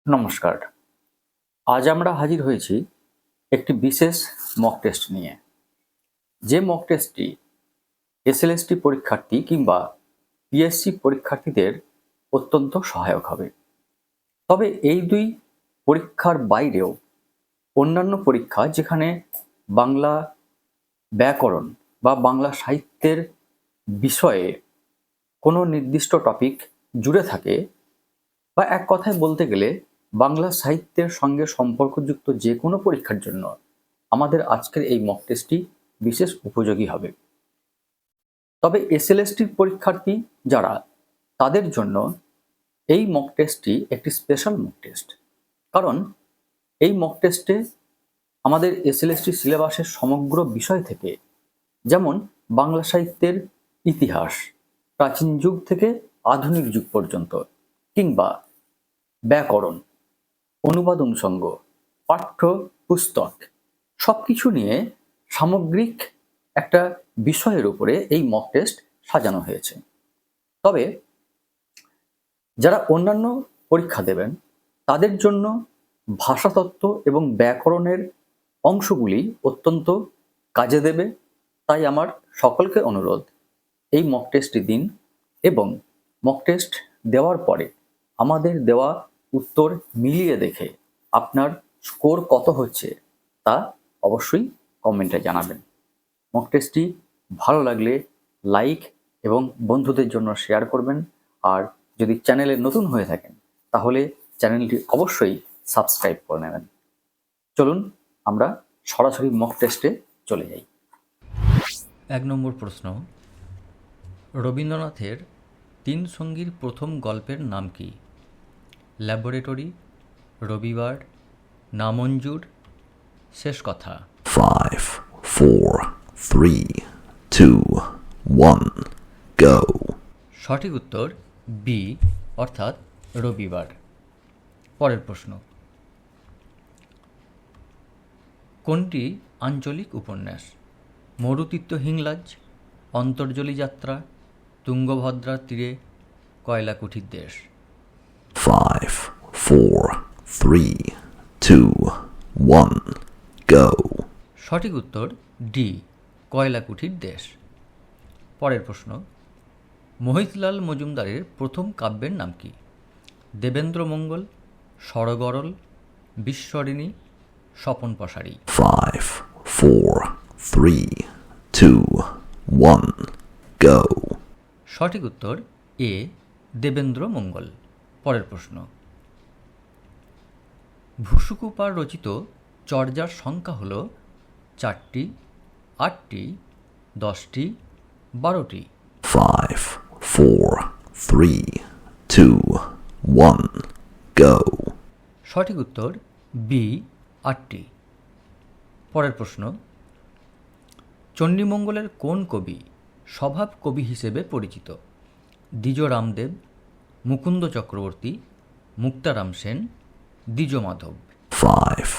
নমস্কার। আজ আমরা হাজির হয়েছি একটি বিশেষ মক টেস্ট নিয়ে। যে মক টেস্টটি এসএলএসটি পরীক্ষার্থী কিংবা পিএসসি পরীক্ষার্থীদের অত্যন্ত সহায়ক হবে। তবে এই দুই পরীক্ষার বাইরেও অন্যান্য পরীক্ষা যেখানে বাংলা ব্যাকরণ বা বাংলা সাহিত্যের বিষয়ে কোনো নির্দিষ্ট টপিক জুড়ে থাকে, বা এক কথায় বলতে গেলে বাংলা সাহিত্যের সঙ্গে সম্পর্কযুক্ত যে কোনো পরীক্ষার জন্য আমাদের আজকের এই মক টেস্টটি বিশেষ উপযোগী হবে। তবে এসএলএসটির পরীক্ষার্থী যারা, তাদের জন্য এই মক টেস্টটি একটি স্পেশাল মক টেস্ট। কারণ এই মক টেস্টে আমাদের এসএলএসটি সিলেবাসের সমগ্র বিষয় থেকে, যেমন বাংলা সাহিত্যের ইতিহাস প্রাচীন যুগ থেকে আধুনিক যুগ পর্যন্ত, কিংবা ব্যাকরণ, অনুবাদ অনুষঙ্গ, পাঠ্য পুস্তক, সব কিছু নিয়ে সামগ্রিক একটা বিষয়ের উপরে এই মক টেস্ট সাজানো হয়েছে। তবে যারা অন্যান্য পরীক্ষা দেবেন তাদের জন্য ভাষাতত্ত্ব এবং ব্যাকরণের অংশগুলি অত্যন্ত কাজে দেবে। তাই আমার সকলকে অনুরোধ, এই মক টেস্টটি দিন এবং মক টেস্ট দেওয়ার পরে আমাদের দেওয়া উত্তর মিলিয়ে দেখে আপনার স্কোর কত হচ্ছে তা অবশ্যই কমেন্টে জানাবেন। মক টেস্টটি ভালো লাগলে লাইক এবং বন্ধুদের জন্য শেয়ার করবেন। আর যদি চ্যানেলে নতুন হয়ে থাকেন তাহলে চ্যানেলটি অবশ্যই সাবস্ক্রাইব করে নেবেন। চলুন আমরা সরাসরি মক টেস্টে চলে যাই। 1 নম্বর প্রশ্ন, রবীন্দ্রনাথের 3 সঙ্গীর প্রথম গল্পের নাম কি? ল্যাবরেটরি, রবিবার, নামঞ্জুর, শেষ কথা। 5, 4, 3, 2, 1, go. সঠিক উত্তর বি, অর্থাৎ রবিবার। পরের প্রশ্ন, কোনটি আঞ্চলিক উপন্যাস? মরুতীর্থ হিংলাজ, অন্তর্জলী যাত্রা, তুঙ্গভদ্রার তীরে, কয়লাকুঠির দেশ। 5, 4, 3, 2, 1, go. সঠিক উত্তর ডি, কয়লাকুঠির দেশ। পরের প্রশ্ন, মোহিতলাল মজুমদারের প্রথম কাব্যের নাম কি? দেবেন্দ্র মঙ্গল, সরগরল, বিশ্বরিণী, স্বপন পসারী। 5, 4, 3, 2, 1, go. সঠিক উত্তর এ, দেবেন্দ্র মঙ্গল। পরের প্রশ্ন, ভুসুকুপার রচিত চর্যার সংখ্যা হল 4টি, 8টি, 10টি, 12টি। 5, 4, 3, 2, 1, go. সঠিক উত্তর বি, 8টি। পরের প্রশ্ন, চণ্ডীমঙ্গলের কোন কবি স্বভাব কবি হিসেবে পরিচিত? দ্বিজ রামদেব, মুকুন্দ চক্রবর্তী, মুক্তারাম সেন, দ্বিজ মাধব। 5,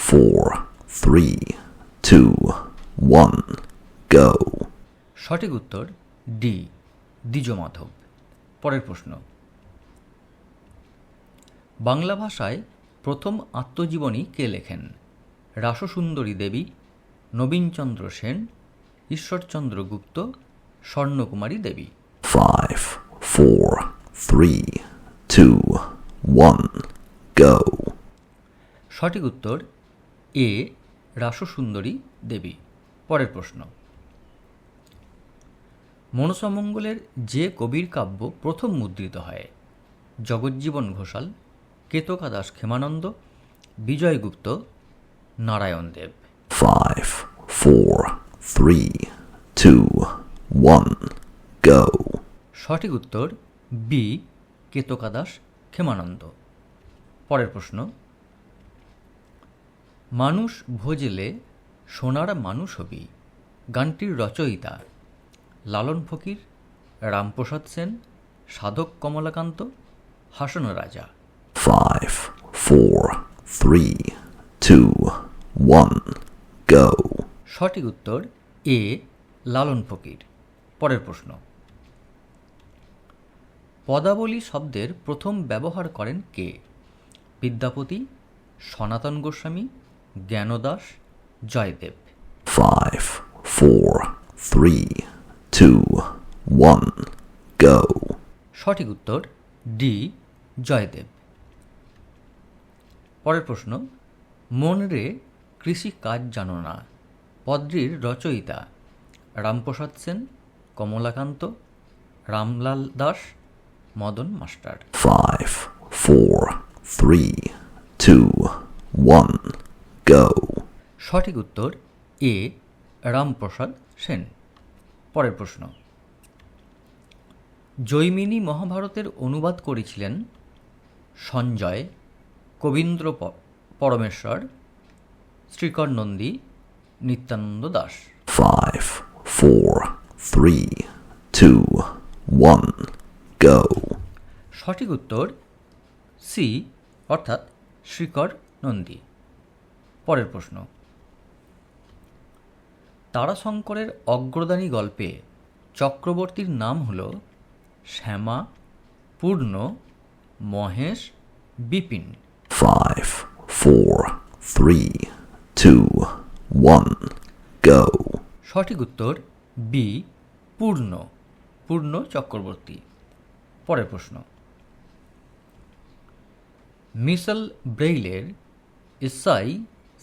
4, 3, 2, 1, go. সঠিক উত্তর ডি, দ্বিজ মাধব। পরের প্রশ্ন, বাংলা ভাষায় প্রথম আত্মজীবনী কে লেখেন? রাসসুন্দরী দেবী, নবীনচন্দ্র সেন, ঈশ্বরচন্দ্র গুপ্ত, স্বর্ণকুমারী দেবী। 5, 4, 3, 2, 1, go. সঠিক উত্তর এ, রাসসুন্দরী দেবী। পরের প্রশ্ন, মনসামঙ্গলের যে কবির কাব্য প্রথম মুদ্রিত হয়? জগজ্জীবন ঘোষাল, কেতকা দাস ক্ষেমানন্দ, বিজয়গুপ্ত, নারায়ণ দেব। 5, 4, 3, 2, 1, go. সঠিক উত্তর বি, কেতকা দাস ক্ষেমানন্দ। পরের প্রশ্ন, মানুষ ভোজেলে সোনার মানুষ হবি গানটির রচয়িতা? লালন ফকির, রামপ্রসাদ সেন, সাধক কমলাকান্ত, হাসন রাজা। 5, 4, 3, 2, 1, go. সঠিক উত্তর এ, লালন ফকির। পরের প্রশ্ন, পদাবলী শব্দের প্রথম ব্যবহার করেন কে? বিদ্যাপতি, সনাতন গোস্বামী, জ্ঞানদাস, জয়দেব। 5, 4, 3, 2, 1, go. সঠিক উত্তর ডি, জয়দেব। পরের প্রশ্ন, মন রে কৃষি কাজ জানো না পদ্মটির রচয়িতা রামপ্রসাদ সেন, কমলাকান্ত, রামলাল দাস, মদন মাস্টার। 5, 4, 3, 2, 1, go. সঠিক উত্তর এ, রামপ্রসাদ সেন। পরের প্রশ্ন, জৈমিনী মহাভারতের অনুবাদ করেছিলেন সঞ্জয়, কবীন্দ্র পরমেশ্বর, শ্রীকর নন্দী, নিত্যানন্দ দাস। 5, 4, 3, 2, 1, go. সঠিক উত্তর সি, অর্থাৎ শ্রীকর নন্দী। পরের প্রশ্ন, তারাশঙ্করের অগ্রদানী গল্পে চক্রবর্তীর নাম হল শ্যামা, পূর্ণ, মহেশ, বিপিন। 5, 4, 3, 2, 1, go. সঠিক উত্তর বি, পূর্ণ, পূর্ণ চক্রবর্তী। পরের প্রশ্ন, মিশেল ব্রেইলের এসাই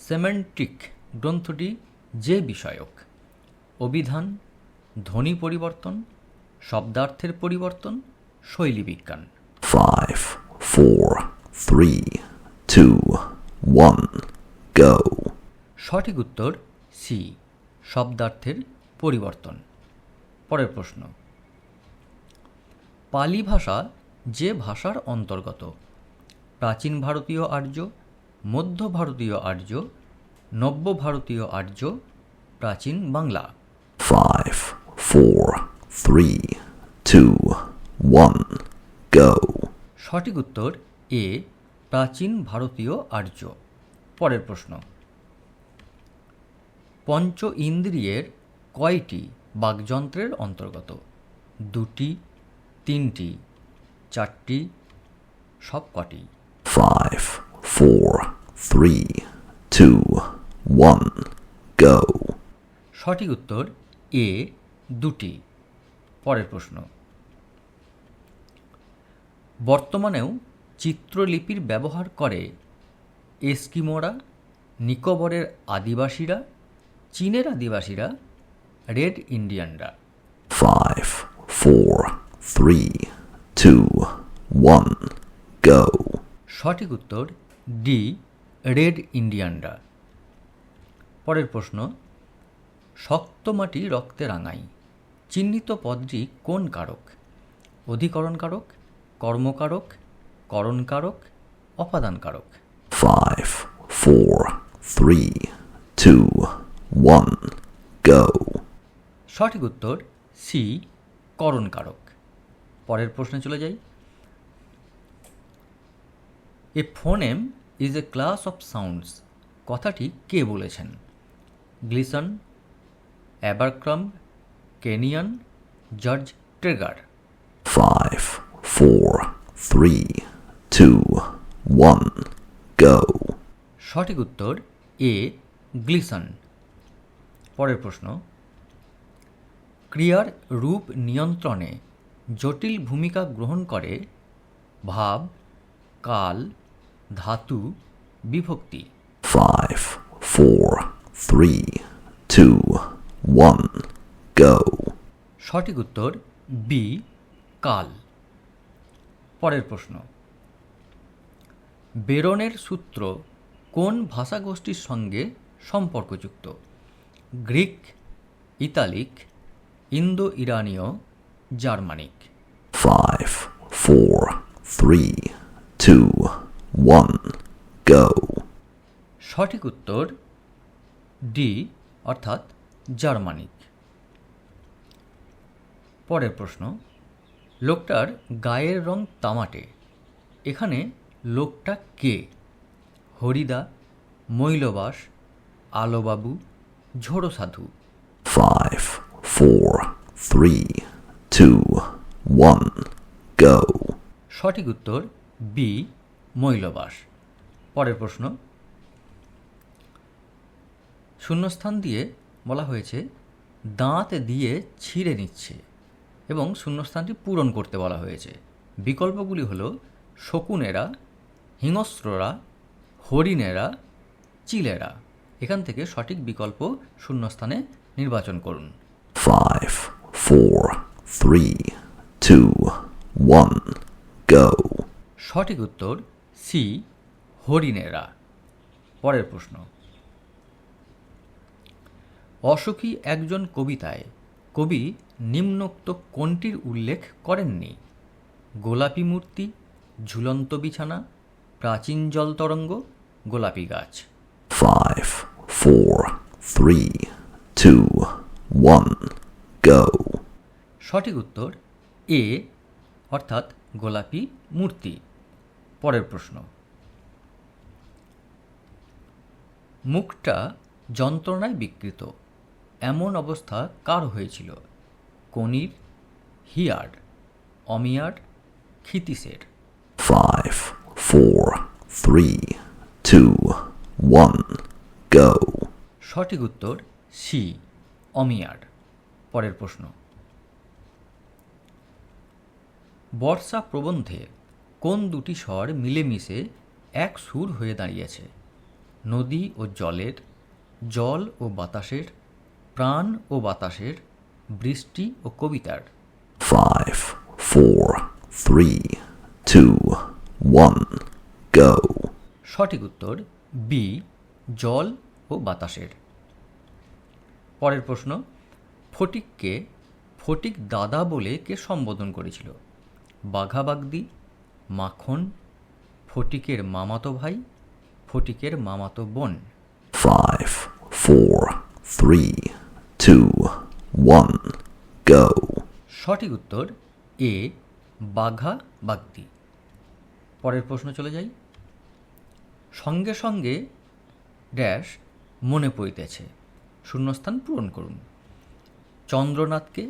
সেমেন্টিক গ্রন্থটি যে বিষয়ক অভিধান, ধ্বনি পরিবর্তন, শব্দার্থের পরিবর্তন, শৈলী বিজ্ঞান। 5, 4, 3, 2, 1, go. সঠিক উত্তর সি, শব্দার্থের পরিবর্তন। পরের প্রশ্ন, পালি ভাষা যে ভাষার অন্তর্গত প্রাচীন ভারতীয় আর্য, মধ্য ভারতীয় আর্য, নব্য ভারতীয় আর্য, প্রাচীন বাংলা। 5, 4, 3, 2, 1, go. সঠিক উত্তর এ, প্রাচীন ভারতীয় আর্য। পরের প্রশ্ন, পঞ্চ ইন্দ্রিয়ের কয়টি বাকযন্ত্রের অন্তর্গত? 2টি, 3টি, 4টি, সব কটি? 5, 4, 3, 2, 1, go. সঠিক উত্তর এ, 2টি। পরের প্রশ্ন, বর্তমানেও চিত্রলিপির ব্যবহার করে এস্কিমোরা, নিকোবরের আদিবাসীরা, চীনের আদিবাসীরা, রেড ইন্ডিয়ানরা। 5, 4, 3, 2, 1, go. সঠিক উত্তর ডি, রেড ইন্ডিয়ানরা। পরের প্রশ্ন, শক্ত মাটি রক্তে রাঙাই চিহ্নিত পদটি কোন কারক? অধিকরণ কারক, কর্মকারক, করণকারক, অপাদান কারক। 5, 4, 3, 2, 1, go. সঠিক উত্তর সি, করণকারক। পরের প্রশ্নে চলে যাই, a phoneme is a class of sounds কথাটি কে বলেছেন? Gleason, Abercrombie, Kenyon, George Trager. 5, 4, 3, 2, 1, go. সঠিক উত্তর এ, গ্লিসন। পরের প্রশ্ন, ক্রিয়ার রূপ নিয়ন্ত্রণে জটিল ভূমিকা গ্রহণ করে ভাব, কাল, ধাতু, বিভক্তি। 5, 4, 3, 2, 1, go. সঠিক উত্তর বি, কাল। পরের প্রশ্ন, বেরনের সূত্র কোন ভাষাগোষ্ঠীর সঙ্গে সম্পর্কযুক্ত? গ্রিক, ইতালিক, ইন্দো ইরানীয়, জার্মানিক। 5, 4, 3, 2, 1, go. সঠিক উত্তর ডি, অর্থাৎ জার্মানিক। পরের প্রশ্ন, লোকটার গায়ের রং তামাটে এখানে লোকটা কে? হরিদা, মৈলবাস, আলোবাবু, ঝোড়ো সাধু। 5, 4, 3, 2, 1, go. সঠিক উত্তর বি, মৈলবাস। পরের প্রশ্ন, শূন্যস্থান দিয়ে বলা হয়েছে দাঁত দিয়ে ছিঁড়ে নিচ্ছে এবং শূন্যস্থানটি পূরণ করতে বলা হয়েছে। বিকল্পগুলি হলো শকুনেরা, হিংস্ররা, হরিণেরা, চিলেরা। এখান থেকে সঠিক বিকল্প শূন্যস্থানে নির্বাচন করুন। 5, 4, 3, 2, 1, go. সঠিক উত্তর সি, হরিণেরা। পরের প্রশ্ন, অসুখী একজন কবিতায় কবি নিম্নোক্ত কোনটির উল্লেখ করেননি? গোলাপি মূর্তি, ঝুলন্ত বিছানা, প্রাচীন জল তরঙ্গ, গোলাপি গাছ। 5, 4, 3, 2, 1, go. সঠিক উত্তর এ, অর্থাৎ গোলাপি মূর্তি। পরের প্রশ্ন, মুখটা যন্ত্রণায় বিকৃত এমন অবস্থা কার হয়েছিল? কনির, হিয়ার, অমিয়ার, ক্ষিতিশের। 5, 4, 3, 2, 1, go. সঠিক উত্তর সি, অমিয়ার। পরের প্রশ্ন, বর্ষা প্রবন্ধে কোন দুটি স্বর মিলেমিশে এক সুর হয়ে দাঁড়িয়েছে? নদী ও জলের, জল ও বাতাসের, প্রাণ ও বাতাসের, বৃষ্টি ও কবিতার। 5, 4, 3, 2, 1, go. সঠিক উত্তর বি, জল ও বাতাসের। পরের প্রশ্ন, ফটিককে ফটিক দাদা বলে কে সম্বোধন করেছিল? বাঘাবাগদি, মাখন, ফটিকের মামাতো ভাই, ফটিকের মামাতো বোন। 5, 4, 3, 2, 1, go. সঠিক উত্তর এ, বাঘা বাগদি। পরের প্রশ্ন চলে যাই। সঙ্গে সঙ্গে ড্যাশ মনে পড়িতেছে, শূন্যস্থান পূরণ করুন। চন্দ্রনাথকে,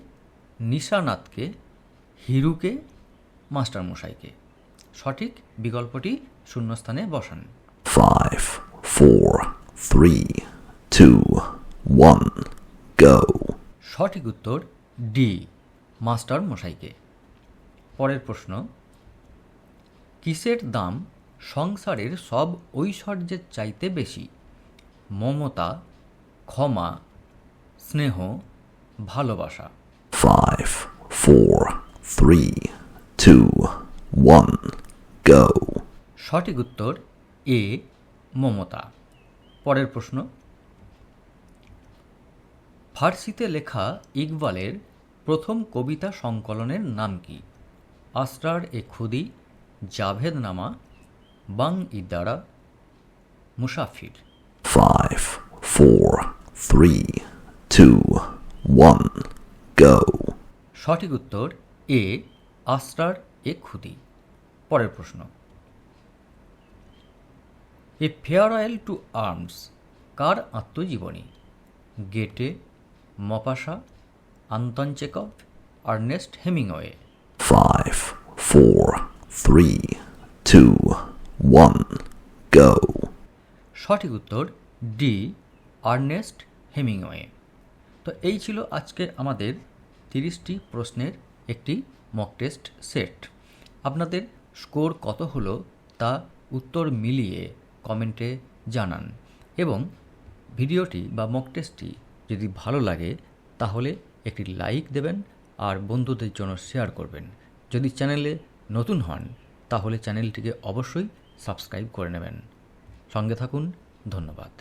নিশানাথকে, হিরুকে, মাস্টারমশাইকে। সঠিক বিকল্পটি শূন্যস্থানে বসান। 5, 4, 3, 2, 1, go. সঠিক উত্তর ডি, মাস্টার মশাইকে। পরের প্রশ্ন, কিসের দাম সংসারের সব ঐশ্বর্যের চাইতে বেশি? মমতা, ক্ষমা, স্নেহ, ভালোবাসা। 5, 4, 3, 2, 1, go. সঠিক উত্তর এ, মমতা। পরের প্রশ্ন, ফার্সিতে লেখা ইকবালের প্রথম কবিতা সংকলনের নাম কি? আসরার এ খুদি, জাভেদনামা, বাং ইদারা, মুসাফির। 5, 4, 3, 2, 1, go. সঠিক উত্তর এ, আসরার এ খুদি। পরের প্রশ্ন, এ ফেয়ারওয়েল টু আর্মস কার আত্মজীবনী? গেটে, মপাসা, Anton Chekhov, Ernest Hemingway. 5, 4, 3, 2, 1, go. সঠিক উত্তর ডি, আর্নেস্ট হেমিংওয়ে। তো এই ছিল আজকে আমাদের 30টি প্রশ্নের একটি মক টেস্ট সেট। আপনাদের স্কোর কত হলো তা উত্তর মিলিয়ে কমেন্টে জানান এবং ভিডিওটি বা মক টেস্টটি যদি ভালো লাগে তাহলে একটি লাইক দেবেন আর বন্ধুদের জন্য শেয়ার করবেন। যদি চ্যানেলে নতুন হন তাহলে চ্যানেলটিকে অবশ্যই সাবস্ক্রাইব করে নেবেন। সঙ্গে থাকুন। ধন্যবাদ।